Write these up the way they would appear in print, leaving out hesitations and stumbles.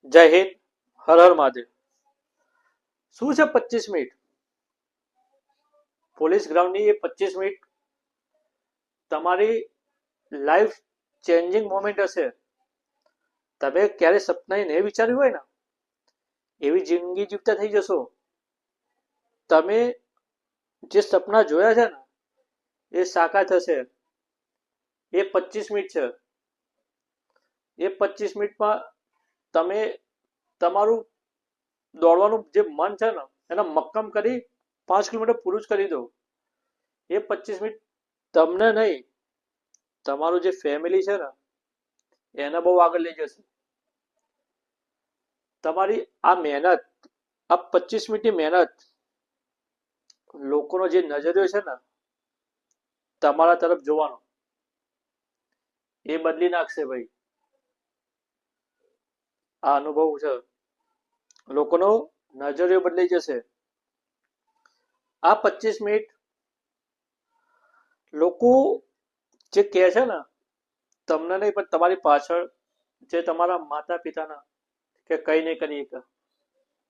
જય હિન્દ. હર હર મહાદેવ. શું છે 25 મિનિટ? પોલીસ ગ્રાઉન્ડની એ 25 મિનિટ તમારી લાઈફ ચેન્જિંગ મોમેન્ટ હશે. તમે ક્યારે સપનાએ નહીં વિચાર્યું હોય ને એવી જિંદગી જીવતા થઈ જશો. તમે જે સપના જોયા છે ને એ સાકાર થશે. એ 25 મિનિટ છે. એ 25 મિનિટમાં તમે તમારું દોડવાનું જે મન છે ને એને મક્કમ કરી 5 કિલોમીટર પૂરું જ કરી દો. એ 25 મિનિટ તમને નહીં, તમારું જે ફેમિલી છે ને એને બહુ આગળ લઈ જશે. તમારી આ મહેનત, આ 25 મિનિટની મહેનત, લોકોનો જે નજરિયો છે ને તમારા તરફ જોવાનો, એ બદલી નાખશે ભાઈ. આ અનુભવ છે. લોકોનો નજરિયો બદલાઈ જશે. આ 25 મિનિટ લોકો જે કહે છે ને, તમને નહીં પણ તમારી પાછળ જે તમારા માતા પિતાના કે કઈ નહીં કરી શકે,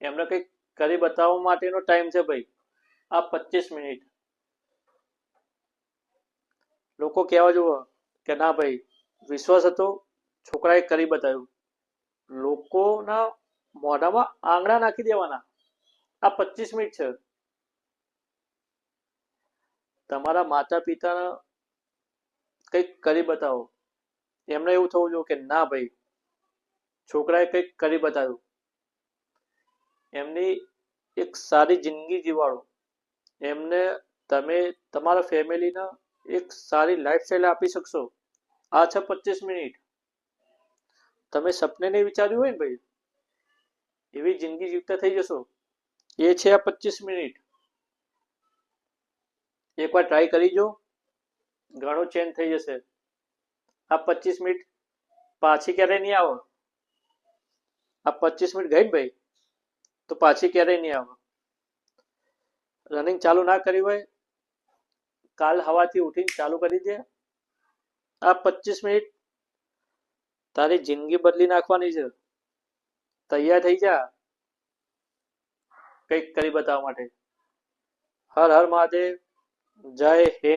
એમને કંઈક કરી બતાવવા માટેનો ટાઈમ છે ભાઈ. આ 25 મિનિટ લોકો કહેવા જુઓ કે ના ભાઈ, વિશ્વાસ હતો, છોકરાએ કરી બતાવ્યું. લોકોના મોઢામાં આંગળા નાખી દેવાના. આ 25 મિનિટ છે. તમારા માતા પિતાના કંઈક કરી બતાવો. એમને એવું થવું જોઈએ કે ના ભાઈ, છોકરાએ કંઈક કરી બતાવ્યું. એમની એક સારી જિંદગી જીવાડો. એમને તમે તમારા ફેમિલીને એક સારી લાઈફસ્ટાઈલ આપી શકશો. આ છે 25 મિનિટ. તમે સપને નહીં વિચાર્યું હોય ને ભાઈ, એવી જિંદગી જીવતા થઈ જશો. એ છે આ 25 મિનિટ. એકવાર ટ્રાય કરી જો, ઘણું ચેન્જ થઈ જશે. આ 25 મિનિટ પાછી ક્યારેય નહીં આવે. આ 25 મિનિટ ગઈ ને ભાઈ, તો પાછી ક્યારેય નહીં આવે. રનિંગ ચાલુ ના કરી હોય, કાલ હવાથી ઉઠીને ચાલુ કરી દે. આ 25 મિનિટ તારી જિંદગી બદલી નાખવાની છે. તૈયાર થઈ જા કંઈક કરી બતાવવા માટે. હર હર મહાદેવ. જય હિન્દ.